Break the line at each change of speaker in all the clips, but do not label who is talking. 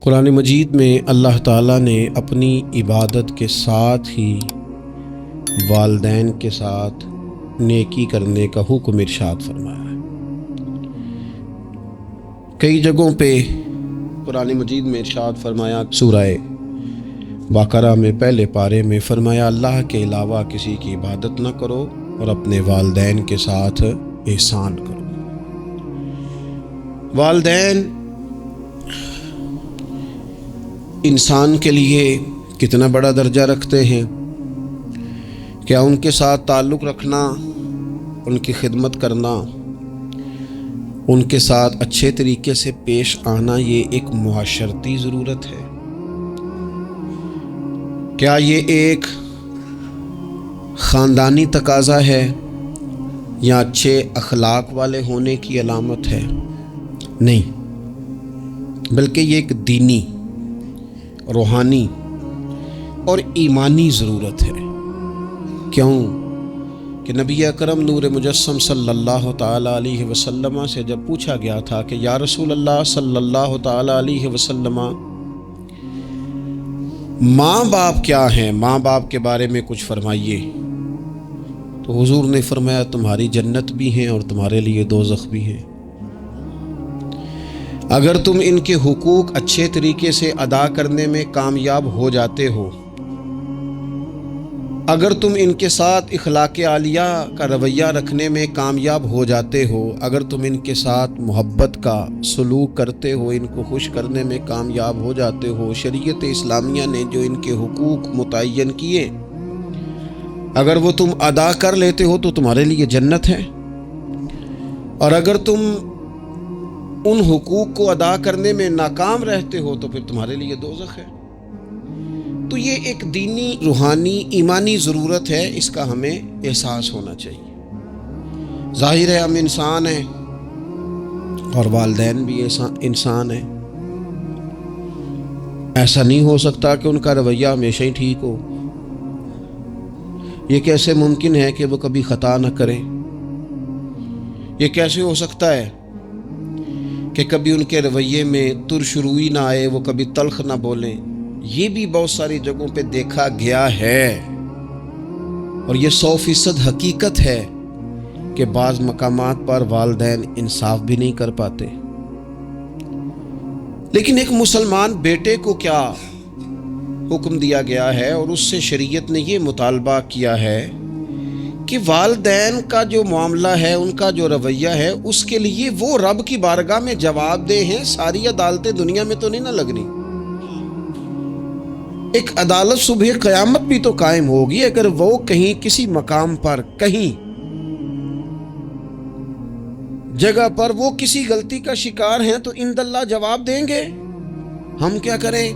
قرآن مجید میں اللہ تعالیٰ نے اپنی عبادت کے ساتھ ہی والدین کے ساتھ نیکی کرنے کا حکم ارشاد فرمایا ہے۔ کئی جگہوں پہ قرآن مجید میں ارشاد فرمایا، سورہ بقرہ میں پہلے پارے میں فرمایا اللہ کے علاوہ کسی کی عبادت نہ کرو اور اپنے والدین کے ساتھ احسان کرو۔ والدین انسان کے لیے کتنا بڑا درجہ رکھتے ہیں؟ کیا ان کے ساتھ تعلق رکھنا، ان کی خدمت کرنا، ان کے ساتھ اچھے طریقے سے پیش آنا یہ ایک معاشرتی ضرورت ہے؟ کیا یہ ایک خاندانی تقاضا ہے یا اچھے اخلاق والے ہونے کی علامت ہے؟ نہیں، بلکہ یہ ایک دینی، روحانی اور ایمانی ضرورت ہے۔ کیوں کہ نبی اکرم نور مجسم صلی اللہ تعالیٰ علیہ وسلم سے جب پوچھا گیا تھا کہ یا رسول اللہ صلی اللہ تعالیٰ علیہ وسلم، ماں باپ کیا ہیں، ماں باپ کے بارے میں کچھ فرمائیے، تو حضور نے فرمایا تمہاری جنت بھی ہیں اور تمہارے لیے دوزخ بھی ہیں۔ اگر تم ان کے حقوق اچھے طریقے سے ادا کرنے میں کامیاب ہو جاتے ہو، اگر تم ان کے ساتھ اخلاق عالیہ کا رویہ رکھنے میں کامیاب ہو جاتے ہو، اگر تم ان کے ساتھ محبت کا سلوک کرتے ہو، ان کو خوش کرنے میں کامیاب ہو جاتے ہو، شریعت اسلامیہ نے جو ان کے حقوق متعین کیے اگر وہ تم ادا کر لیتے ہو تو تمہارے لیے جنت ہے، اور اگر تم ان حقوق کو ادا کرنے میں ناکام رہتے ہو تو پھر تمہارے لیے دوزخ ہے۔ تو یہ ایک دینی، روحانی، ایمانی ضرورت ہے، اس کا ہمیں احساس ہونا چاہیے۔ ظاہر ہے ہم انسان ہیں اور والدین بھی انسان ہیں، ایسا نہیں ہو سکتا کہ ان کا رویہ ہمیشہ ہی ٹھیک ہو۔ یہ کیسے ممکن ہے کہ وہ کبھی خطا نہ کریں؟ یہ کیسے ہو سکتا ہے کہ کبھی ان کے رویے میں ترش روئی نہ آئے، وہ کبھی تلخ نہ بولیں؟ یہ بھی بہت ساری جگہوں پہ دیکھا گیا ہے، اور یہ 100% حقیقت ہے کہ بعض مقامات پر والدین انصاف بھی نہیں کر پاتے۔ لیکن ایک مسلمان بیٹے کو کیا حکم دیا گیا ہے، اور اس سے شریعت نے یہ مطالبہ کیا ہے کہ والدین کا جو معاملہ ہے، ان کا جو رویہ ہے، اس کے لیے وہ رب کی بارگاہ میں جواب دہ ہیں۔ ساری عدالتیں دنیا میں تو نہیں نہ لگنی، ایک عدالت صبح قیامت بھی تو قائم ہوگی۔ اگر وہ کہیں کسی مقام پر، کہیں جگہ پر وہ کسی غلطی کا شکار ہیں تو انداللہ جواب دیں گے۔ ہم کیا کریں؟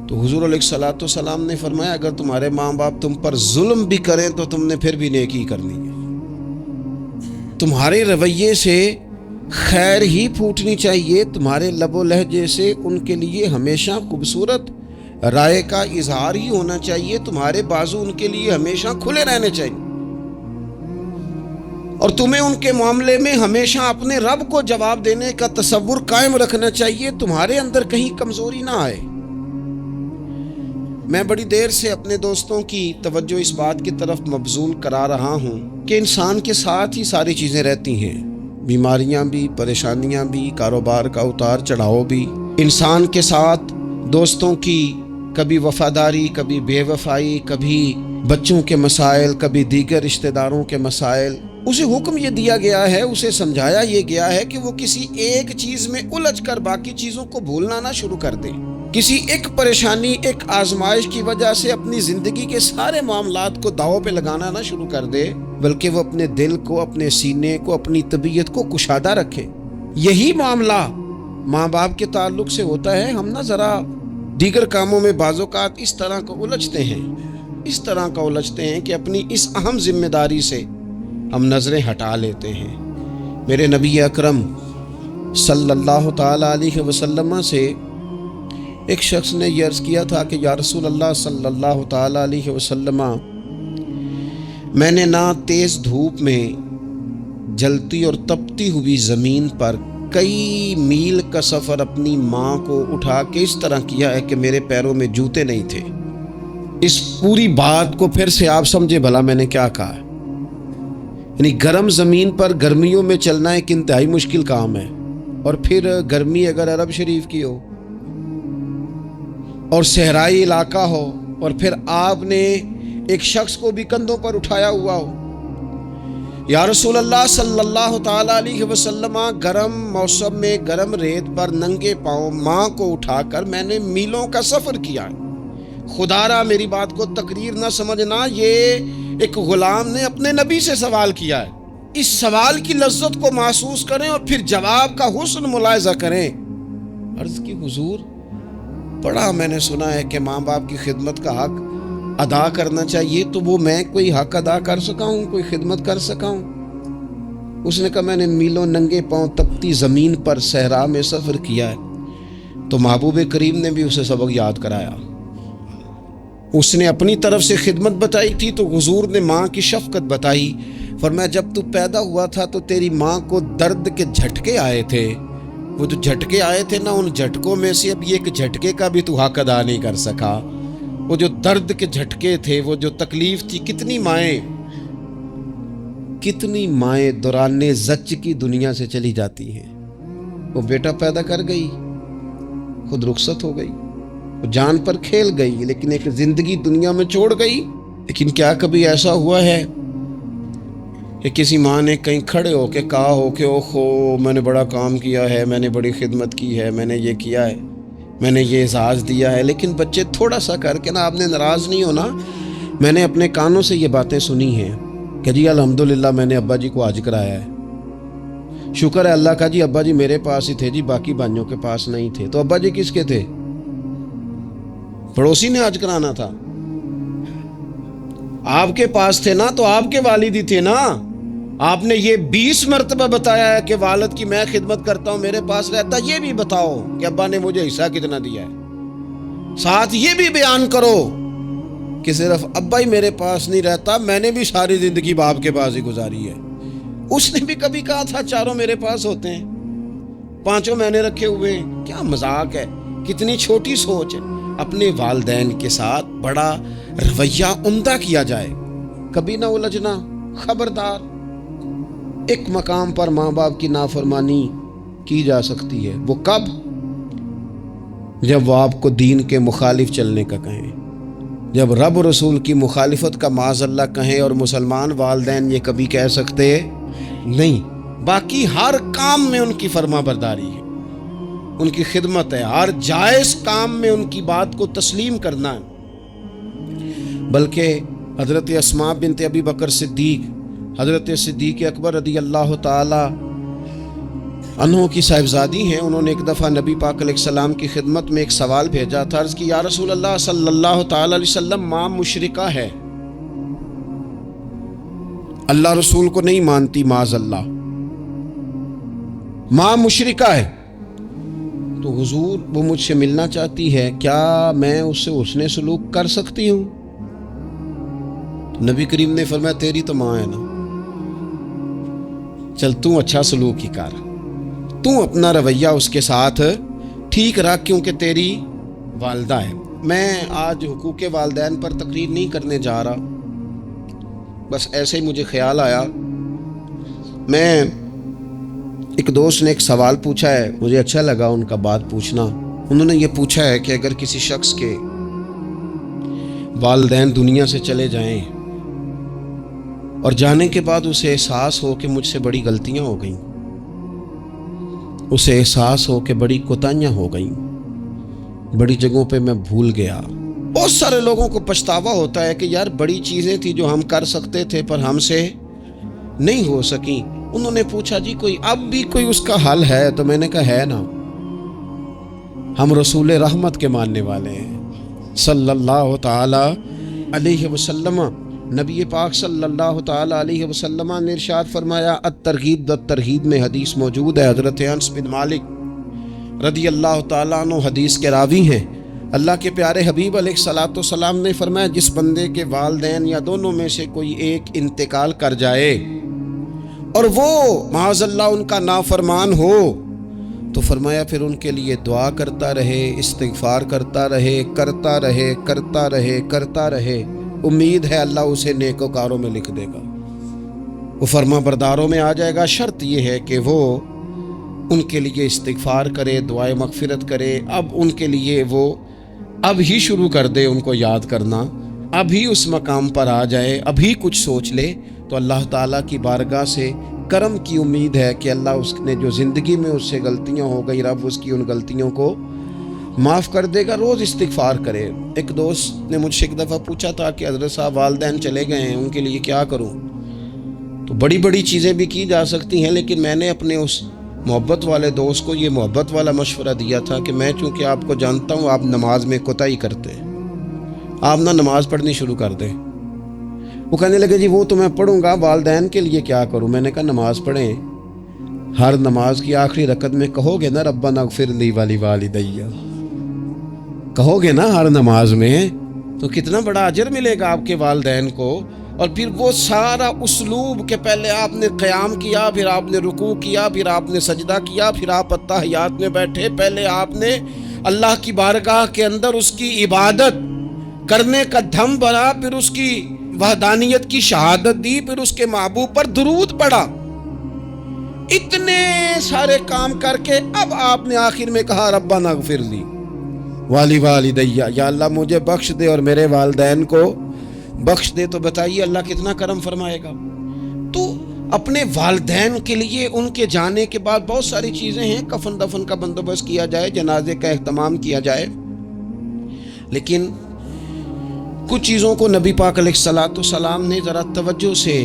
تو حضور علیہ الصلوۃ والسلام نے فرمایا اگر تمہارے ماں باپ تم پر ظلم بھی کریں تو تم نے پھر بھی نیکی کرنی ہے۔ تمہارے رویے سے خیر ہی پھوٹنی چاہیے، تمہارے لب و لہجے سے ان کے لیے ہمیشہ خوبصورت رائے کا اظہار ہی ہونا چاہیے، تمہارے بازو ان کے لیے ہمیشہ کھلے رہنے چاہیے، اور تمہیں ان کے معاملے میں ہمیشہ اپنے رب کو جواب دینے کا تصور قائم رکھنا چاہیے، تمہارے اندر کہیں کمزوری نہ آئے۔ میں بڑی دیر سے اپنے دوستوں کی توجہ اس بات کی طرف مبذول کرا رہا ہوں کہ انسان کے ساتھ ہی ساری چیزیں رہتی ہیں، بیماریاں بھی، پریشانیاں بھی، کاروبار کا اتار چڑھاؤ بھی۔ انسان کے ساتھ دوستوں کی کبھی وفاداری، کبھی بے وفائی، کبھی بچوں کے مسائل، کبھی دیگر رشتہ داروں کے مسائل۔ اسے حکم یہ دیا گیا ہے، اسے سمجھایا یہ گیا ہے کہ وہ کسی ایک چیز میں الجھ کر باقی چیزوں کو بھولنا نہ شروع کر دے، کسی ایک پریشانی، ایک آزمائش کی وجہ سے اپنی زندگی کے سارے معاملات کو داؤ پہ لگانا نہ شروع کر دے، بلکہ وہ اپنے دل کو، اپنے سینے کو، اپنی طبیعت کو کشادہ رکھے۔ یہی معاملہ ماں باپ کے تعلق سے ہوتا ہے۔ ہم نہ ذرا دیگر کاموں میں بعض اوقات اس طرح کا الجھتے ہیں کہ اپنی اس اہم ذمہ داری سے ہم نظریں ہٹا لیتے ہیں۔ میرے نبی اکرم صلی اللہ تعالیٰ علیہ وسلم سے ایک شخص نے یہ عرض کیا تھا کہ یا رسول اللہ صلی اللہ تعالیٰ علیہ وسلم، میں نے نہ تیز دھوپ میں جلتی اور تپتی ہوئی زمین پر کئی میل کا سفر اپنی ماں کو اٹھا کے اس طرح کیا ہے کہ میرے پیروں میں جوتے نہیں تھے۔ اس پوری بات کو پھر سے آپ سمجھے بھلا میں نے کیا کہا ہے۔ یعنی گرم زمین پر گرمیوں میں چلنا ایک انتہائی مشکل کام ہے، اور پھر گرمی اگر عرب شریف کی ہو اور صحرائی علاقہ ہو، اور پھر آپ نے ایک شخص کو بھی کندھوں پر اٹھایا ہوا ہو۔ یا رسول اللہ صلی اللہ تعالی علیہ وسلم، گرم موسم میں گرم ریت پر ننگے پاؤں ماں کو اٹھا کر میں نے میلوں کا سفر کیا ہے۔ خدا را میری بات کو تقریر نہ سمجھنا، یہ ایک غلام نے اپنے نبی سے سوال کیا ہے۔ اس سوال کی لذت کو محسوس کریں اور پھر جواب کا حسن ملاحظہ کریں۔ عرض کی حضور، بڑا میں نے سنا ہے کہ ماں باپ کی خدمت کا حق ادا کرنا چاہیے، تو وہ میں کوئی حق ادا کر سکا ہوں، کوئی خدمت کر سکا ہوں؟ اس نے کہا میں نے میلوں ننگے پاؤں تپتی زمین پر صحرا میں سفر کیا ہے۔ تو محبوب کریم نے بھی اسے سبق یاد کرایا۔ اس نے اپنی طرف سے خدمت بتائی تھی تو حضور نے ماں کی شفقت بتائی۔ فرمایا جب تو پیدا ہوا تھا تو تیری ماں کو درد کے جھٹکے آئے تھے، وہ جو جھٹکے آئے تھے نا، ان جھٹکوں میں سے اب یہ ایک جھٹکے کا بھی تو حق ادا نہیں کر سکا۔ وہ جو درد کے جھٹکے تھے، وہ جو تکلیف تھی، کتنی مائیں دوران زچ کی دنیا سے چلی جاتی ہیں۔ وہ بیٹا پیدا کر گئی، خود رخصت ہو گئی، وہ جان پر کھیل گئی، لیکن ایک زندگی دنیا میں چھوڑ گئی۔ لیکن کیا کبھی ایسا ہوا ہے کہ کسی ماں نے کہیں کھڑے ہو کے کہا ہو کہ اوہو میں نے بڑا کام کیا ہے، میں نے بڑی خدمت کی ہے، میں نے یہ کیا ہے، میں نے یہ اعزاز دیا ہے؟ لیکن بچے تھوڑا سا کر کے نا، آپ نے ناراض نہیں ہونا، میں نے اپنے کانوں سے یہ باتیں سنی ہیں کہ جی الحمدللہ میں نے ابا جی کو حج کرایا ہے، شکر ہے اللہ کا جی، ابا جی میرے پاس ہی تھے جی، باقی بھائیوں کے پاس نہیں تھے۔ تو ابا جی کس کے تھے؟ پڑوسی نے حج کرانا تھا، آپ کے پاس تھے نا، تو آپ کے والد ہی تھے نا۔ آپ نے یہ 20 مرتبہ بتایا ہے کہ والد کی میں خدمت کرتا ہوں، میرے پاس رہتا، یہ بھی بتاؤ کہ ابا نے مجھے حصہ کتنا دیا ہے۔ ساتھ یہ بھی بیان کرو کہ صرف ابا ہی میرے پاس نہیں رہتا، میں نے بھی ساری زندگی باپ کے پاس ہی گزاری ہے۔ اس نے بھی کبھی کہا تھا چاروں میرے پاس ہوتے ہیں، پانچوں میں نے رکھے ہوئے ہیں۔ کیا مذاق ہے، کتنی چھوٹی سوچ ہے۔ اپنے والدین کے ساتھ بڑا رویہ عمدہ کیا جائے، کبھی نہ الجھنا، خبردار۔ ایک مقام پر ماں باپ کی نافرمانی کی جا سکتی ہے، وہ کب؟ جب وہ آپ کو دین کے مخالف چلنے کا کہیں، جب رب رسول کی مخالفت کا معاذ اللہ کہیں، اور مسلمان والدین یہ کبھی کہہ سکتے نہیں۔ باقی ہر کام میں ان کی فرما برداری ہے، ان کی خدمت ہے، ہر جائز کام میں ان کی بات کو تسلیم کرنا ہے۔ بلکہ حضرت اسماء بنت ابی بکر صدیق، حضرت صدیق اکبر رضی اللہ تعالی عنہ کی صاحبزادی ہیں، انہوں نے ایک دفعہ نبی پاک علیہ السلام کی خدمت میں ایک سوال بھیجا تھا۔ عرض کی یا رسول اللہ صلی اللہ تعالی علیہ وسلم، ماں مشرکہ ہے، اللہ رسول کو نہیں مانتی، معاذ اللہ، ماں مشرکہ ہے، تو حضور وہ مجھ سے ملنا چاہتی ہے، کیا میں اس سے حسن سلوک کر سکتی ہوں؟ نبی کریم نے فرمایا تیری تو ماں ہے نا، چل تو اچھا سلوک ہی کر، تو اپنا رویہ اس کے ساتھ ٹھیک رکھ، کیونکہ تیری والدہ ہے۔ میں آج حقوق والدین پر تقریر نہیں کرنے جا رہا، بس ایسے ہی مجھے خیال آیا۔ میں ایک دوست نے ایک سوال پوچھا ہے، مجھے اچھا لگا ان کا بات پوچھنا۔ انہوں نے یہ پوچھا ہے کہ اگر کسی شخص کے والدین دنیا سے چلے جائیں اور جانے کے بعد اسے احساس ہو کہ مجھ سے بڑی غلطیاں ہو گئیں، اسے احساس ہو کہ بڑی کوتاہیاں ہو گئیں، بڑی جگہوں پہ میں بھول گیا۔ بہت سارے لوگوں کو پچھتاوا ہوتا ہے کہ یار بڑی چیزیں تھی جو ہم کر سکتے تھے پر ہم سے نہیں ہو سکیں۔ انہوں نے پوچھا جی اب بھی کوئی اس کا حل ہے؟ تو میں نے کہا ہے نا، ہم رسول رحمت کے ماننے والے ہیں صلی اللہ تعالی علیہ وسلم۔ نبی پاک صلی اللہ تعالی علیہ وسلم نے ارشاد فرمایا، الترغیب والترہیب میں حدیث موجود ہے، حضرت انس بن مالک رضی اللہ تعالیٰ عنہ حدیث کے راوی ہیں۔ اللہ کے پیارے حبیب علیہ الصلوۃ والسلام نے فرمایا، جس بندے کے والدین یا دونوں میں سے کوئی ایک انتقال کر جائے اور وہ معاذ اللہ ان کا نافرمان ہو، تو فرمایا پھر ان کے لیے دعا کرتا رہے، استغفار کرتا رہے، کرتا رہے، کرتا رہے، کرتا رہے، امید ہے اللہ اسے نیکوکاروں میں لکھ دے گا، وہ فرما برداروں میں آ جائے گا۔ شرط یہ ہے کہ وہ ان کے لیے استغفار کرے، دعائے مغفرت کرے، اب ان کے لیے وہ اب ہی شروع کر دے ان کو یاد کرنا، ابھی اس مقام پر آ جائے، ابھی کچھ سوچ لے، تو اللہ تعالیٰ کی بارگاہ سے کرم کی امید ہے کہ اللہ اس نے جو زندگی میں اس سے غلطیاں ہو گئی، رب اس کی ان غلطیوں کو معاف کر دے گا۔ روز استغفار کرے۔ ایک دوست نے مجھ سے ایک دفعہ پوچھا تھا کہ حضرت صاحب والدین چلے گئے ہیں، ان کے لیے کیا کروں؟ تو بڑی بڑی چیزیں بھی کی جا سکتی ہیں، لیکن میں نے اپنے اس محبت والے دوست کو یہ محبت والا مشورہ دیا تھا کہ میں چونکہ آپ کو جانتا ہوں آپ نماز میں کوتاہی کرتے ہیں، آپ نہ نماز پڑھنی شروع کر دیں۔ وہ کہنے لگے جی وہ تو میں پڑھوں گا، والدین کے لیے کیا کروں؟ میں نے کہا نماز پڑھیں، ہر نماز کی آخری رکعت میں کہو گے نا ربنا اغفر لی ولوالدی، کہو گے نا ہر نماز میں، تو کتنا بڑا اجر ملے گا آپ کے والدین کو۔ اور پھر وہ سارا اسلوب کہ پہلے آپ نے قیام کیا، پھر آپ نے رکوع کیا، پھر آپ نے سجدہ کیا، پھر آپ اتحیات میں بیٹھے، پہلے آپ نے اللہ کی بارگاہ کے اندر اس کی عبادت کرنے کا دھم بھرا، پھر اس کی وحدانیت کی شہادت دی، پھر اس کے محبوب پر درود پڑھا، اتنے سارے کام کر کے اب آپ نے آخر میں کہا ربنا اغفر لی ولوالدی، یا اللہ مجھے بخش دے اور میرے والدین کو بخش دے۔ تو بتائیے اللہ کتنا کرم فرمائے گا۔ تو اپنے والدین کے لیے ان کے جانے کے بعد بہت ساری چیزیں ہیں، کفن دفن کا بندوبست کیا جائے، جنازے کا اہتمام کیا جائے، لیکن کچھ چیزوں کو نبی پاک علیہ الصلوۃ والسلام نے ذرا توجہ سے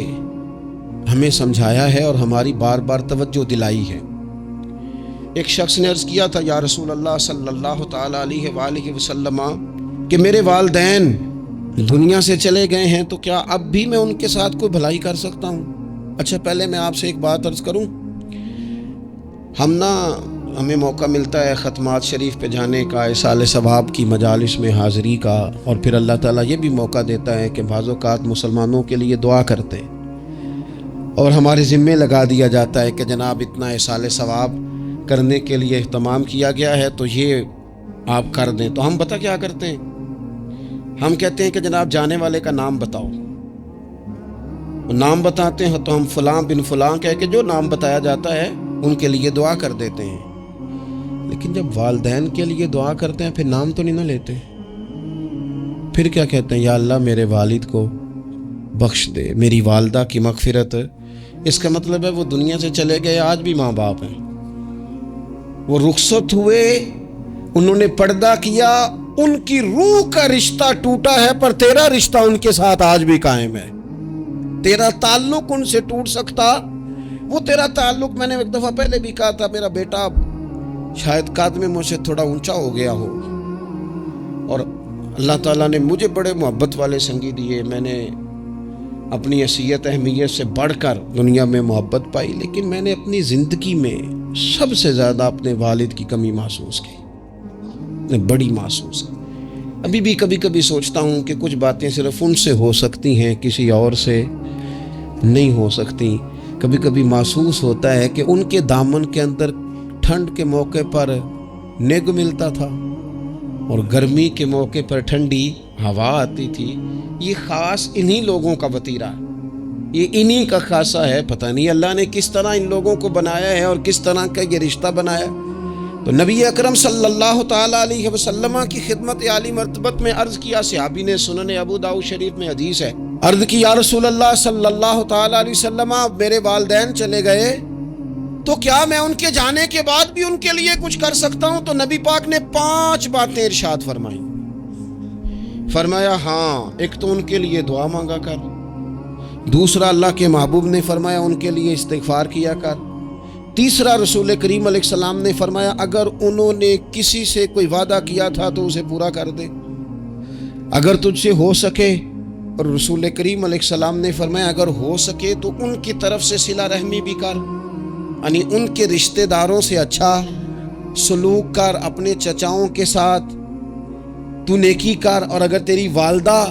ہمیں سمجھایا ہے اور ہماری بار بار توجہ دلائی ہے۔ ایک شخص نے عرض کیا تھا یا رسول اللہ صلی اللہ تعالی علیہ وآلہ وسلم کہ میرے والدین دنیا سے چلے گئے ہیں، تو کیا اب بھی میں ان کے ساتھ کوئی بھلائی کر سکتا ہوں؟ اچھا پہلے میں آپ سے ایک بات عرض کروں، ہمیں موقع ملتا ہے ختمات شریف پہ جانے کا، ایصال ثواب کی مجالس میں حاضری کا، اور پھر اللہ تعالیٰ یہ بھی موقع دیتا ہے کہ بعض اوقات مسلمانوں کے لیے دعا کرتے اور ہمارے ذمے لگا دیا جاتا ہے کہ جناب اتنا ایصال ثواب کرنے کے لیے اہتمام کیا گیا ہے تو یہ آپ کر دیں۔ تو ہم پتہ کیا کرتے ہیں، ہم کہتے ہیں کہ جناب جانے والے کا نام بتاؤ، نام بتاتے ہیں تو ہم فلاں بن فلاں کہہ کے جو نام بتایا جاتا ہے ان کے لیے دعا کر دیتے ہیں، لیکن جب والدین کے لیے دعا کرتے ہیں پھر نام تو نہیں نہ لیتے، پھر کیا کہتے ہیں یا اللہ میرے والد کو بخش دے، میری والدہ کی مغفرت۔ اس کا مطلب ہے وہ دنیا سے چلے گئے، آج بھی ماں باپ ہیں، وہ رخصت ہوئے، انہوں نے پردہ کیا، ان کی روح کا رشتہ ٹوٹا ہے، پر تیرا رشتہ ان کے ساتھ آج بھی قائم ہے۔ تیرا تعلق ان سے ٹوٹ سکتا، وہ تیرا تعلق، میں نے ایک دفعہ پہلے بھی کہا تھا، میرا بیٹا شاید قد میں مجھ سے تھوڑا اونچا ہو گیا ہو، اور اللہ تعالیٰ نے مجھے بڑے محبت والے سنگی دیے، میں نے اپنی حیثیت اہمیت سے بڑھ کر دنیا میں محبت پائی، لیکن میں نے اپنی زندگی میں سب سے زیادہ اپنے والد کی کمی محسوس کی، بڑی محسوس کی۔ ابھی بھی کبھی کبھی سوچتا ہوں کہ کچھ باتیں صرف ان سے ہو سکتی ہیں، کسی اور سے نہیں ہو سکتی۔ کبھی کبھی محسوس ہوتا ہے کہ ان کے دامن کے اندر ٹھنڈ کے موقع پر نگ ملتا تھا اور گرمی کے موقع پر ٹھنڈی ہوا آتی تھی۔ یہ خاص انہی لوگوں کا وتیرہ، یہ انہی کا خاصہ ہے، پتہ نہیں اللہ نے کس طرح ان لوگوں کو بنایا ہے اور کس طرح کا یہ رشتہ بنایا۔ تو نبی اکرم صلی اللہ تعالی علیہ وسلم کی خدمت عالی مرتبت میں عرض کیا، صحابی نے سنن ابو داؤد شریف میں حدیث ہے، عرض کی یا رسول اللہ صلی اللہ تعالی علیہ وسلم میرے والدین چلے گئے تو کیا میں ان کے جانے کے بعد بھی ان کے لیے کچھ کر سکتا ہوں؟ تو نبی پاک نے 5 باتیں ارشاد فرمائیں۔ فرمایا ہاں، ایک تو ان کے لیے دعا مانگا کر، دوسرا اللہ کے محبوب نے فرمایا ان کے لیے استغفار کیا کر، تیسرا رسول کریم علیہ السلام نے فرمایا اگر انہوں نے کسی سے کوئی وعدہ کیا تھا تو اسے پورا کر دے، اگر تجھ سے ہو سکے، اور رسول کریم علیہ السلام نے فرمایا اگر ہو سکے تو ان کی طرف سے صلہ رحمی بھی کر، یعنی ان کے رشتہ داروں سے اچھا سلوک کر، اپنے چچاؤں کے ساتھ تو نیکی کر، اور اگر تیری والدہ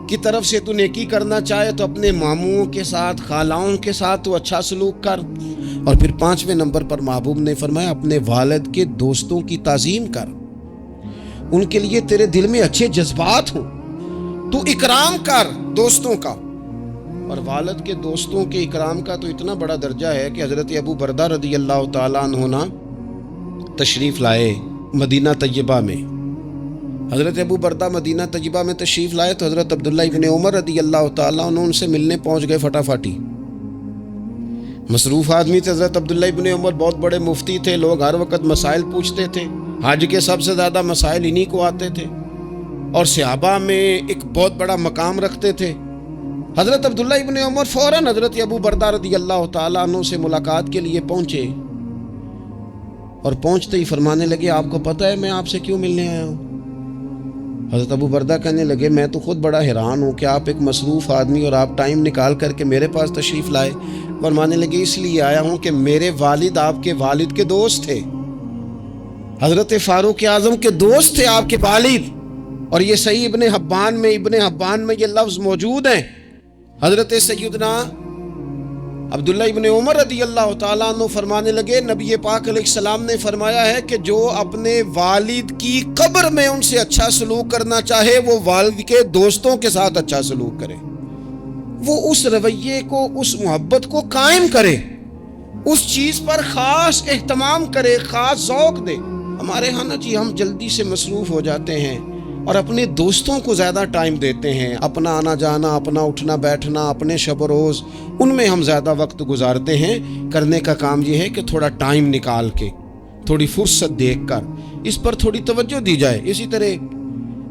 کی طرف سے تو نیکی کرنا چاہے تو اپنے ماموں کے ساتھ، خالاؤں کے ساتھ تو اچھا سلوک کر، اور پھر 5ویں نمبر پر محبوب نے فرمایا اپنے والد کے دوستوں کی تعظیم کر، ان کے لیے تیرے دل میں اچھے جذبات ہوں، تو اکرام کر دوستوں کا۔ اور والد کے دوستوں کے اکرام کا تو اتنا بڑا درجہ ہے کہ حضرت ابو بردہ رضی اللہ تعالیٰ عنہ تشریف لائے مدینہ طیبہ میں۔ حضرت ابو بردہ مدینہ طیبہ میں تشریف لائے تو حضرت عبداللہ ابن عمر رضی اللہ تعالیٰ عنہ ان سے ملنے پہنچ گئے فٹافٹی۔ مصروف آدمی تھے حضرت عبداللہ ابن عمر، بہت بڑے مفتی تھے، لوگ ہر وقت مسائل پوچھتے تھے، حج کے سب سے زیادہ مسائل انہی کو آتے تھے، اور صحابہ میں ایک بہت بڑا مقام رکھتے تھے۔ حضرت عبداللہ ابن عمر فوراً حضرت ابو بردہ رضی اللہ تعالیٰ عنہ سے ملاقات کے لیے پہنچے، اور پہنچتے ہی فرمانے لگے آپ کو پتہ ہے میں آپ سے کیوں ملنے آیا ہوں؟ حضرت ابو بردہ کہنے لگے میں تو خود بڑا حیران ہوں کہ آپ ایک مصروف آدمی اور آپ ٹائم نکال کر کے میرے پاس تشریف لائے۔ فرمانے لگے اس لیے آیا ہوں کہ میرے والد آپ کے والد کے دوست تھے، حضرت فاروق اعظم کے دوست تھے آپ کے والد، اور یہ صحیح ابن حبان میں یہ لفظ موجود ہیں۔ حضرت سیدنا عبداللہ ابن عمر رضی اللہ تعالیٰ عنہ فرمانے لگے نبی پاک علیہ السلام نے فرمایا ہے کہ جو اپنے والد کی قبر میں ان سے اچھا سلوک کرنا چاہے وہ والد کے دوستوں کے ساتھ اچھا سلوک کرے، وہ اس رویے کو، اس محبت کو قائم کرے، اس چیز پر خاص اہتمام کرے، خاص ذوق دے۔ ہمارے ہاں نا جی ہم جلدی سے مصروف ہو جاتے ہیں اور اپنے دوستوں کو زیادہ ٹائم دیتے ہیں، اپنا آنا جانا، اپنا اٹھنا بیٹھنا، اپنے شب و روز ان میں ہم زیادہ وقت گزارتے ہیں۔ کرنے کا کام یہ ہے کہ تھوڑا ٹائم نکال کے، تھوڑی فرصت دیکھ کر اس پر تھوڑی توجہ دی جائے۔ اسی طرح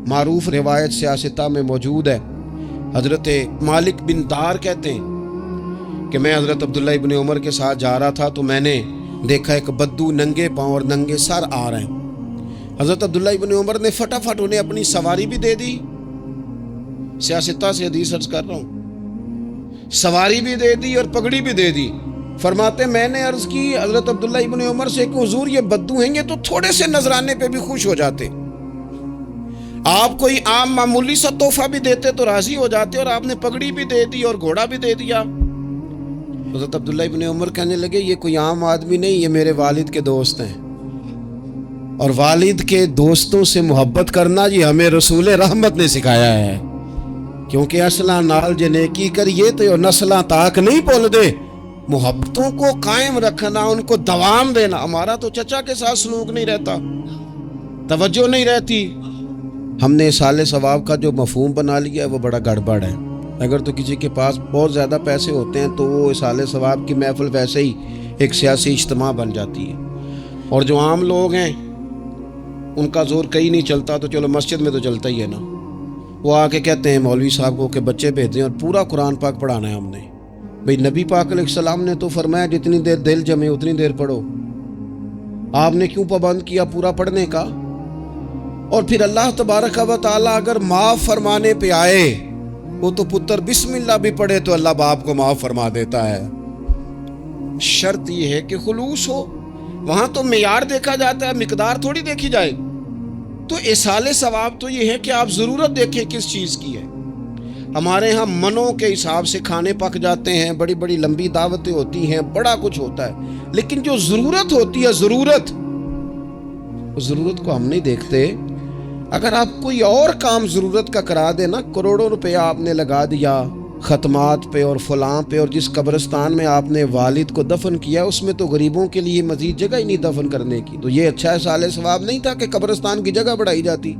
معروف روایت سیاستہ میں موجود ہے، حضرت مالک بن دار کہتے ہیں کہ میں حضرت عبداللہ ابن عمر کے ساتھ جا رہا تھا تو میں نے دیکھا ایک بدو ننگے پاؤں اور ننگے سر آ رہے ہیں۔ حضرت عبداللہ ابن عمر نے فٹافٹ انہیں اپنی سواری بھی دے دی، سیاستہ سے حدیث عرض کر رہا ہوں، سواری بھی دے دی اور پگڑی بھی دے دی۔ فرماتے میں نے عرض کی حضرت عبداللہ ابن عمر سے کہ حضور یہ بدو ہیں، یہ تو تھوڑے سے نذرانے پہ بھی خوش ہو جاتے، آپ کوئی عام معمولی سا تحفہ بھی دیتے تو راضی ہو جاتے، اور آپ نے پگڑی بھی دے دی اور گھوڑا بھی دے دیا۔ حضرت عبداللہ ابن عمر کہنے لگے یہ کوئی عام آدمی نہیں، یہ میرے والد کے دوست ہیں، اور والد کے دوستوں سے محبت کرنا یہ ہمیں رسول رحمت نے سکھایا ہے، کیونکہ اصلاں نال جنیکی کریے تو نسلاں تاک نہیں بول دے۔ محبتوں کو قائم رکھنا، ان کو دوام دینا۔ ہمارا تو چچا کے ساتھ سلوک نہیں رہتا، توجہ نہیں رہتی۔ ہم نے اصالِ ثواب کا جو مفہوم بنا لیا ہے وہ بڑا گڑبڑ ہے۔ اگر تو کسی کے پاس بہت زیادہ پیسے ہوتے ہیں تو وہ اصالِ ثواب کی محفل ویسے ہی ایک سیاسی اجتماع بن جاتی ہے، اور جو عام لوگ ہیں ان کا زور کہیں نہیں چلتا، تو چلو مسجد میں تو چلتا ہی ہے نا۔ وہ آ کے کہتے ہیں مولوی صاحب کو کہ بچے بھیج دیں اور پورا قرآن پاک پڑھانا ہے ہم نے۔ بھئی نبی پاک علیہ السلام نے تو فرمایا جتنی دیر دل جمے اتنی دیر پڑھو، آپ نے کیوں پابند کیا پورا پڑھنے کا؟ اور پھر اللہ تبارک و تعالیٰ اگر معاف فرمانے پہ آئے، وہ تو پتر بسم اللہ بھی پڑھے تو اللہ باپ کو معاف فرما دیتا ہے۔ شرط یہ ہے کہ خلوص ہو، وہاں تو معیار دیکھا جاتا ہے، مقدار تھوڑی دیکھی جائے۔ تو اصالِ ثواب تو یہ ہے کہ آپ ضرورت دیکھیں کس چیز کی ہے۔ ہمارے ہاں منوں کے حساب سے کھانے پک جاتے ہیں، بڑی بڑی لمبی دعوتیں ہوتی ہیں، بڑا کچھ ہوتا ہے، لیکن جو ضرورت ہوتی ہے، ضرورت کو ہم نہیں دیکھتے۔ اگر آپ کوئی اور کام ضرورت کا کرا دیں نا، کروڑوں روپیہ آپ نے لگا دیا ختمات پہ اور فلاں پہ، اور جس قبرستان میں آپ نے والد کو دفن کیا اس میں تو غریبوں کے لیے مزید جگہ ہی نہیں دفن کرنے کی، تو یہ اچھا اصالِ ثواب نہیں تھا کہ قبرستان کی جگہ بڑھائی جاتی؟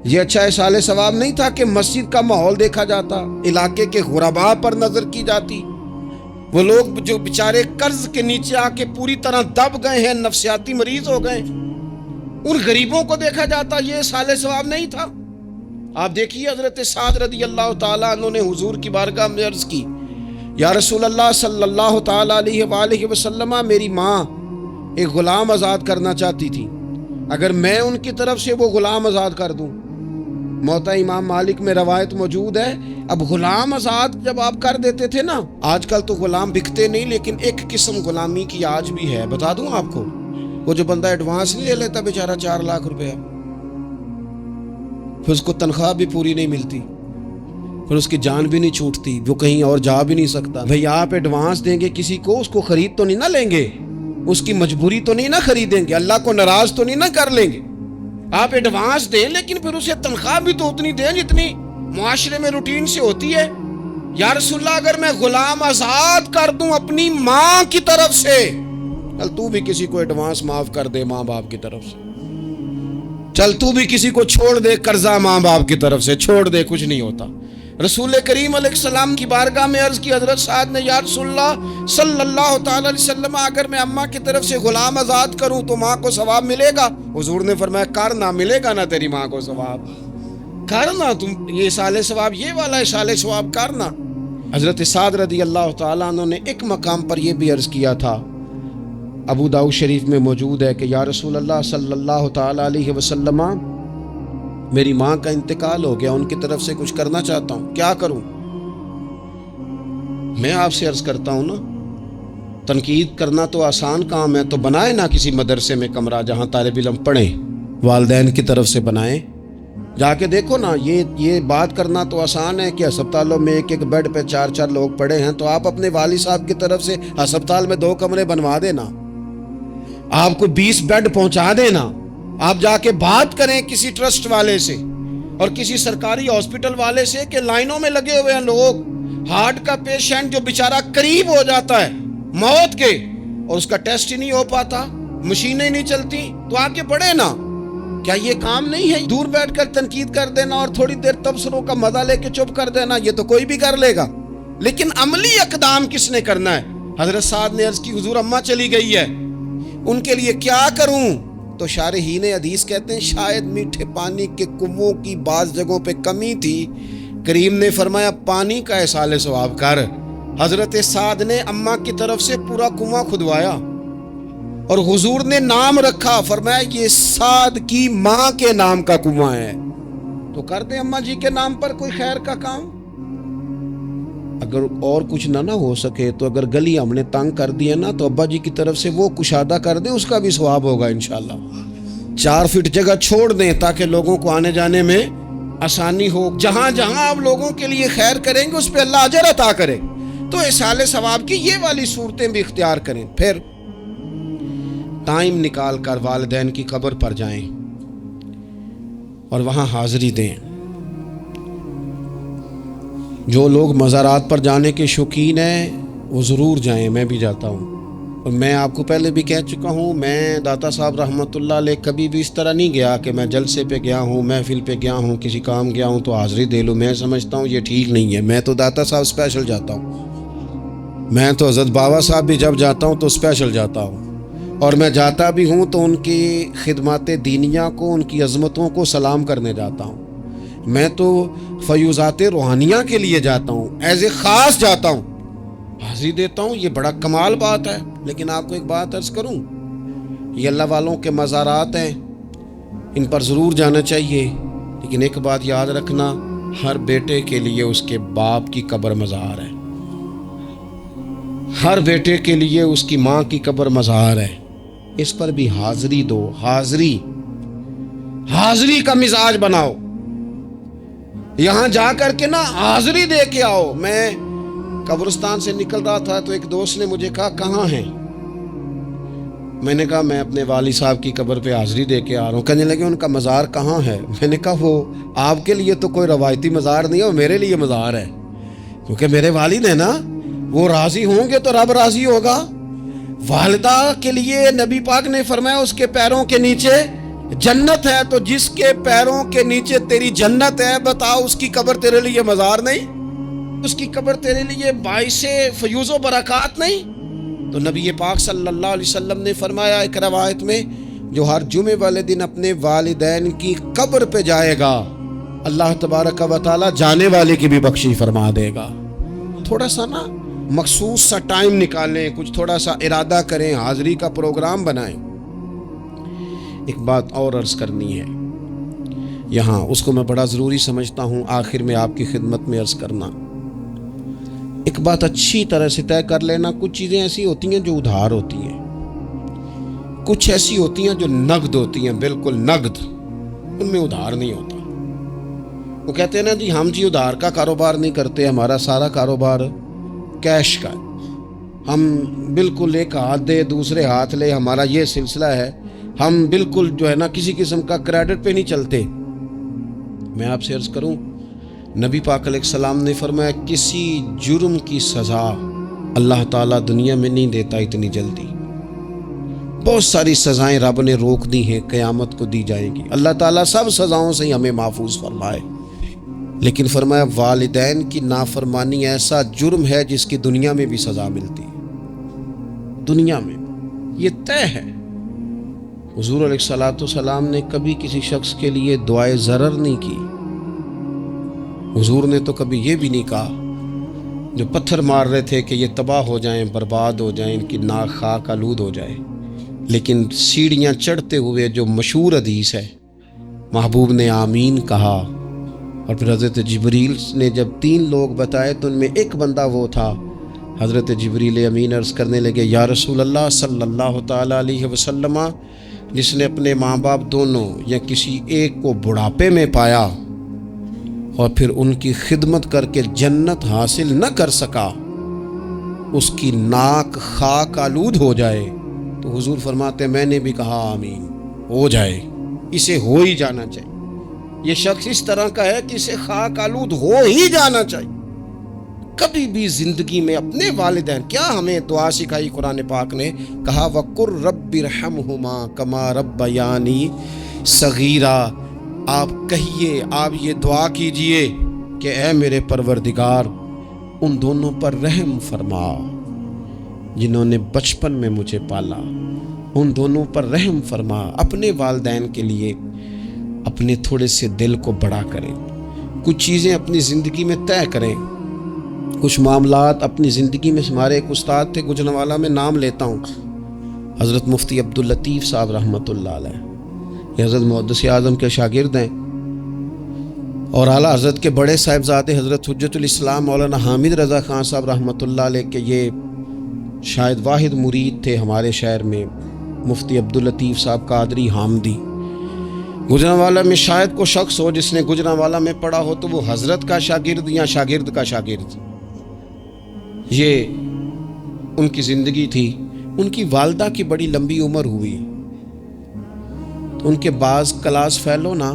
یہ اچھا اصالِ ثواب نہیں تھا کہ مسجد کا ماحول دیکھا جاتا، علاقے کے غرباء پر نظر کی جاتی؟ وہ لوگ جو بیچارے قرض کے نیچے آ کے پوری طرح دب گئے ہیں، نفسیاتی مریض ہو گئے، ان غریبوں کو دیکھا جاتا، یہ اصالِ ثواب نہیں تھا؟ آپ دیکھیے حضرت سعد رضی اللہ تعالیٰ عنہ نے حضور کی بارگاہ میں عرض کی یا رسول اللہ صلی اللہ تعالیٰ علیہ وآلہ وسلم، میری ماں ایک غلام آزاد کرنا چاہتی تھی، اگر میں ان کی طرف سے وہ غلام آزاد کر دوں۔ موطا امام مالک میں روایت موجود ہے، اب غلام آزاد جب آپ کر دیتے تھے نا، آج کل تو غلام بکتے نہیں، لیکن ایک قسم غلامی کی آج بھی ہے، بتا دوں آپ کو، وہ جو بندہ ایڈوانس نہیں لے لیتا بیچارہ 4 لاکھ روپیہ، پھر اس کو تنخواہ بھی پوری نہیں ملتی، پھر اس کی جان بھی نہیں چھوٹتی، وہ کہیں اور جا بھی نہیں سکتا۔ بھئی آپ ایڈوانس دیں گے کسی کو، اس کو خرید تو نہیں نہ لیں گے، اس کی مجبوری تو نہیں نہ خریدیں گے، اللہ کو ناراض تو نہیں نہ کر لیں گے۔ آپ ایڈوانس دیں لیکن پھر اسے تنخواہ بھی تو اتنی دیں جتنی معاشرے میں روٹین سے ہوتی ہے۔ یا رسول اللہ اگر میں غلام آزاد کر دوں اپنی ماں کی طرف سے، چل تو بھی کسی کو ایڈوانس معاف کر دے ماں باپ کی طرف سے، چل تو بھی کسی کو چھوڑ دے قرضہ ماں باپ کی طرف سے چھوڑ دے، کچھ نہیں ہوتا۔ رسول کریم علیہ السلام کی بارگاہ میں عرض کی حضرت سعد نے، یا رسول اللہ صلی اللہ تعالی علیہ وسلم اگر میں اماں کی طرف سے غلام آزاد کروں تو ماں کو ثواب ملے گا؟ حضور نے فرمایا کرنا، ملے گا نا تیری ماں کو ثواب، کرنا، تم یہ سال ثواب، یہ والا سال ثواب کرنا۔ حضرت سعد رضی اللہ تعالیٰ عنہ نے ایک مقام پر یہ بھی عرض کیا تھا، ابو داؤد شریف میں موجود ہے کہ یا رسول اللہ صلی اللہ تعالیٰ علیہ وسلم میری ماں کا انتقال ہو گیا، ان کی طرف سے کچھ کرنا چاہتا ہوں، کیا کروں؟ میں آپ سے عرض کرتا ہوں نا، تنقید کرنا تو آسان کام ہے، تو بنائے نا کسی مدرسے میں کمرہ جہاں طالب علم پڑھیں، والدین کی طرف سے بنائیں، جا کے دیکھو نا۔ یہ بات کرنا تو آسان ہے کہ ہسپتالوں میں ایک بیڈ پہ 4 لوگ پڑے ہیں، تو آپ اپنے والد صاحب کی طرف سے ہسپتال میں 2 کمرے بنوا دینا، آپ کو 20 بیڈ پہنچا دینا۔ آپ جا کے بات کریں کسی ٹرسٹ والے سے اور کسی سرکاری ہاسپٹل والے سے کہ لائنوں میں لگے ہوئے ہیں لوگ، ہارٹ کا پیشنٹ جو بیچارہ قریب ہو جاتا ہے موت کے اور اس کا ٹیسٹ ہی نہیں ہو پاتا، مشینیں نہیں چلتی، تو آ کے پڑھے نا۔ کیا یہ کام نہیں ہے دور بیٹھ کر تنقید کر دینا اور تھوڑی دیر تبصروں کا مزہ لے کے چپ کر دینا؟ یہ تو کوئی بھی کر لے گا، لیکن عملی اقدام کس نے کرنا ہے؟ حضرت سعد نے عرض کی حضور اماں چلی گئی ہے، ان کے لیے کیا کروں؟ تو شارحین حدیث کہتے ہیں شاید میٹھے پانی کے کنووں کی بعض جگہوں پہ کمی تھی، کریم نے فرمایا پانی کا احصال ثواب کر۔ حضرت سعد نے اماں کی طرف سے پورا کنواں کھدوایا اور حضور نے نام رکھا، فرمایا یہ سعد کی ماں کے نام کا کنواں ہے، تو کر دیں اماں جی کے نام پر کوئی خیر کا کام۔ اگر اور کچھ نہ ہو سکے تو اگر گلی ہم نے تنگ کر دی ہے نا تو ابا جی کی طرف سے وہ کشادہ کر دیں، اس کا بھی ثواب ہوگا انشاءاللہ۔ 4 فٹ جگہ چھوڑ دیں تاکہ لوگوں کو آنے جانے میں آسانی ہو۔ جہاں جہاں آپ لوگوں کے لیے خیر کریں گے اس پہ اللہ اجر عطا کرے، تو احصال ثواب کی یہ والی صورتیں بھی اختیار کریں۔ پھر ٹائم نکال کر والدین کی قبر پر جائیں اور وہاں حاضری دیں۔ جو لوگ مزارات پر جانے کے شوقین ہیں وہ ضرور جائیں، میں بھی جاتا ہوں، اور میں آپ کو پہلے بھی کہہ چکا ہوں، میں داتا صاحب رحمۃ اللہ علیہ کبھی بھی اس طرح نہیں گیا کہ میں جلسے پہ گیا ہوں، محفل پہ گیا ہوں، کسی کام گیا ہوں تو حاضری دے لوں۔ میں سمجھتا ہوں یہ ٹھیک نہیں ہے، میں تو داتا صاحب اسپیشل جاتا ہوں، میں تو حضرت بابا صاحب بھی جب جاتا ہوں تو اسپیشل جاتا ہوں، اور میں جاتا بھی ہوں تو ان کی خدمات دینیہ کو، ان کی عظمتوں کو سلام کرنے جاتا ہوں۔ میں تو فیوزات روحانیہ کے لیے جاتا ہوں، ایز اے خاص جاتا ہوں، حاضری دیتا ہوں، یہ بڑا کمال بات ہے۔ لیکن آپ کو ایک بات عرض کروں، یہ اللہ والوں کے مزارات ہیں، ان پر ضرور جانا چاہیے، لیکن ایک بات یاد رکھنا، ہر بیٹے کے لیے اس کے باپ کی قبر مزار ہے، ہر بیٹے کے لیے اس کی ماں کی قبر مزار ہے، اس پر بھی حاضری دو۔ حاضری کا مزاج بناؤ، یہاں جا کر کے نا حاضری دے کے آؤ۔ میں قبرستان سے نکل رہا تھا تو ایک دوست نے مجھے کہا کہاں ہیں؟ میں نے کہا میں اپنے والد صاحب کی قبر پہ حاضری دے کے آ رہا ہوں۔ کہنے لگے ان کا مزار کہاں ہے؟ میں نے کہا وہ آپ کے لیے تو کوئی روایتی مزار نہیں ہے، وہ میرے لیے مزار ہے، کیونکہ میرے والد ہیں نا، وہ راضی ہوں گے تو رب راضی ہوگا۔ والدہ کے لیے نبی پاک نے فرمایا اس کے پیروں کے نیچے جنت ہے، تو جس کے پیروں کے نیچے تیری جنت ہے، بتاؤ اس کی قبر تیرے لیے مزار نہیں؟ اس کی قبر تیرے لیے باعث فیوز و برکات نہیں؟ تو نبی پاک صلی اللہ علیہ وسلم نے فرمایا ایک روایت میں، جو ہر جمعے والے دن اپنے والدین کی قبر پہ جائے گا، اللہ تبارک و تعالی جانے والے کی بھی بخشی فرما دے گا۔ تھوڑا سا نا مخصوص سا ٹائم نکالیں، کچھ تھوڑا سا ارادہ کریں، حاضری کا پروگرام بنائیں۔ ایک بات اور عرض کرنی ہے یہاں، اس کو میں بڑا ضروری سمجھتا ہوں آخر میں آپ کی خدمت میں عرض کرنا۔ ایک بات اچھی طرح سے طے کر لینا، کچھ چیزیں ایسی ہوتی ہیں جو ادھار ہوتی ہیں، کچھ ایسی ہوتی ہیں جو نقد ہوتی ہیں، بالکل نقد، ان میں ادھار نہیں ہوتا۔ وہ کہتے ہیں نا جی ہم جی ادھار کا کاروبار نہیں کرتے، ہمارا سارا کاروبار کیش کا ہے، ہم بالکل ایک ہاتھ دے دوسرے ہاتھ لے، ہمارا یہ سلسلہ ہے، ہم بالکل جو ہے نا کسی قسم کا کریڈٹ پہ نہیں چلتے۔ میں آپ سے عرض کروں، نبی پاک علیہ السلام نے فرمایا کسی جرم کی سزا اللہ تعالیٰ دنیا میں نہیں دیتا اتنی جلدی، بہت ساری سزائیں رب نے روک دی ہیں، قیامت کو دی جائیں گی۔ اللہ تعالیٰ سب سزاؤں سے ہمیں محفوظ فرمائے، لیکن فرمایا والدین کی نافرمانی ایسا جرم ہے جس کی دنیا میں بھی سزا ملتی ہے، دنیا میں یہ طے ہے۔ حضور علیہ الصلوۃ والسلام نے کبھی کسی شخص کے لیے دعائے ضرر نہیں کی۔ حضور نے تو کبھی یہ بھی نہیں کہا، جو پتھر مار رہے تھے کہ یہ تباہ ہو جائیں، برباد ہو جائیں، ان کی ناک خاک آلود ہو جائے، لیکن سیڑھیاں چڑھتے ہوئے جو مشہور حدیث ہے، محبوب نے آمین کہا، اور پھر حضرت جبریل نے جب 3 لوگ بتائے تو ان میں ایک بندہ وہ تھا، حضرت جبریل امین عرض کرنے لگے یا رسول اللہ صلی اللہ تعالیٰ علیہ وسلم، جس نے اپنے ماں باپ دونوں یا کسی ایک کو بڑھاپے میں پایا اور پھر ان کی خدمت کر کے جنت حاصل نہ کر سکا، اس کی ناک خاک آلود ہو جائے، تو حضور فرماتے میں نے بھی کہا آمین، ہو جائے، اسے ہو ہی جانا چاہیے، یہ شخص اس طرح کا ہے کہ اسے خاک آلود ہو ہی جانا چاہیے۔ کبھی بھی زندگی میں اپنے والدین، کیا ہمیں دعا سکھائی قرآن پاک نے، کہا وَقُلْ رَبِّ ارْحَمْهُمَا كَمَا رَبَّيَانِي صَغِيرًا، آپ کہیے، آپ یہ دعا کیجئے کہ اے میرے پروردگار ان دونوں پر رحم فرما جنہوں نے بچپن میں مجھے پالا، ان دونوں پر رحم فرما۔ اپنے والدین کے لیے اپنے تھوڑے سے دل کو بڑا کریں، کچھ چیزیں اپنی زندگی میں طے کریں، کچھ معاملات اپنی زندگی میں۔ ہمارے ایک استاد تھے گجرانوالہ میں، نام لیتا ہوں، حضرت مفتی عبداللطیف صاحب رحمۃ اللہ علیہ، یہ حضرت محدث اعظم کے شاگرد ہیں، اور اعلیٰ حضرت کے بڑے صاحبزادے حضرت حجت الاسلام مولانا حامد رضا خان صاحب رحمۃ اللہ علیہ کے یہ شاید واحد مرید تھے ہمارے شہر میں، مفتی عبداللطیف صاحب قادری حامدی۔ گجرانوالہ میں شاید کوئی شخص ہو جس نے گجرانوالہ میں پڑھا ہو تو وہ حضرت کا شاگرد یا شاگرد کا شاگرد، یہ ان کی زندگی تھی۔ ان کی والدہ کی بڑی لمبی عمر ہوئی، ان کے بعض کلاس فیلو نا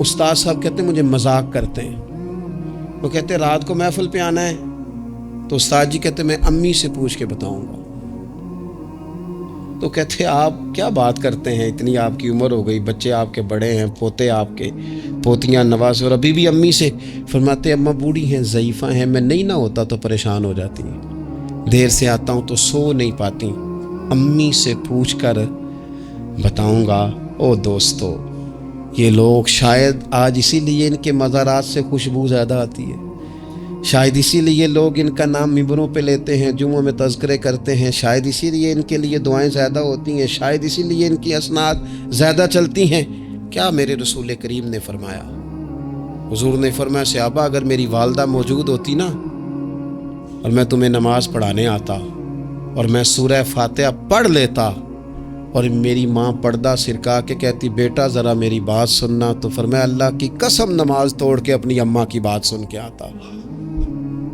استاد صاحب کہتے ہیں مجھے مذاق کرتے ہیں، وہ کہتے ہیں رات کو محفل پہ آنا ہے تو استاد جی کہتے ہیں میں امی سے پوچھ کے بتاؤں گا، تو کہتے ہیں آپ کیا بات کرتے ہیں، اتنی آپ کی عمر ہو گئی، بچے آپ کے بڑے ہیں، پوتے آپ کے، پوتیاں نوازے، اور ابھی بھی امی سے۔ فرماتے اماں بوڑھی ہیں، ضعیفہ ہیں، میں نہیں نہ ہوتا تو پریشان ہو جاتی ہیں، دیر سے آتا ہوں تو سو نہیں پاتی، امی سے پوچھ کر بتاؤں گا۔ او دوستو، یہ لوگ شاید آج اسی لیے ان کے مزارات سے خوشبو زیادہ آتی ہے، شاید اسی لیے لوگ ان کا نام ممبروں پہ لیتے ہیں، جمعوں میں تذکرے کرتے ہیں، شاید اسی لیے ان کے لیے دعائیں زیادہ ہوتی ہیں، شاید اسی لیے ان کی اسناد زیادہ چلتی ہیں۔ کیا میرے رسول کریم نے فرمایا، حضور نے فرمایا صحابہ اگر میری والدہ موجود ہوتی نا اور میں تمہیں نماز پڑھانے آتا اور میں سورہ فاتحہ پڑھ لیتا اور میری ماں پردہ سرکا کے کہتی بیٹا ذرا میری بات سننا، تو فرمایا اللہ کی قسم نماز توڑ کے اپنی اماں کی بات سن کے آتا۔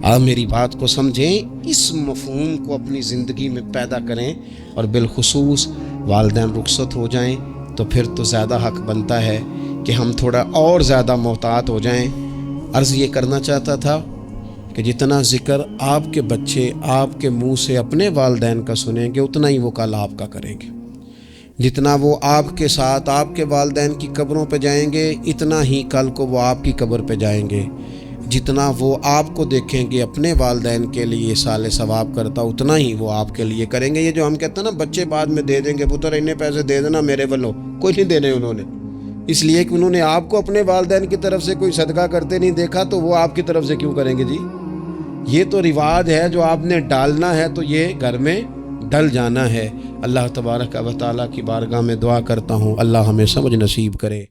آپ میری بات کو سمجھیں، اس مفہوم کو اپنی زندگی میں پیدا کریں، اور بالخصوص والدین رخصت ہو جائیں تو پھر تو زیادہ حق بنتا ہے کہ ہم تھوڑا اور زیادہ محتاط ہو جائیں۔ عرض یہ کرنا چاہتا تھا کہ جتنا ذکر آپ کے بچے آپ کے منہ سے اپنے والدین کا سنیں گے اتنا ہی وہ کل آپ کا کریں گے، جتنا وہ آپ کے ساتھ آپ کے والدین کی قبروں پہ جائیں گے اتنا ہی کل کو وہ آپ کی قبر پہ جائیں گے، جتنا وہ آپ کو دیکھیں گے اپنے والدین کے لیے سال ثواب کرتا اتنا ہی وہ آپ کے لیے کریں گے۔ یہ جو ہم کہتے ہیں نا بچے بعد میں دے دیں گے، پتر انہیں پیسے دے دینا میرے والوں، کوئی نہیں دینے انہوں نے، اس لیے کہ انہوں نے آپ کو اپنے والدین کی طرف سے کوئی صدقہ کرتے نہیں دیکھا تو وہ آپ کی طرف سے کیوں کریں گے جی؟ یہ تو رواج ہے جو آپ نے ڈالنا ہے تو یہ گھر میں ڈل جانا ہے۔ اللہ تبارک و تعالیٰ کی بارگاہ میں دعا کرتا ہوں اللہ ہمیں سمجھ نصیب کرے۔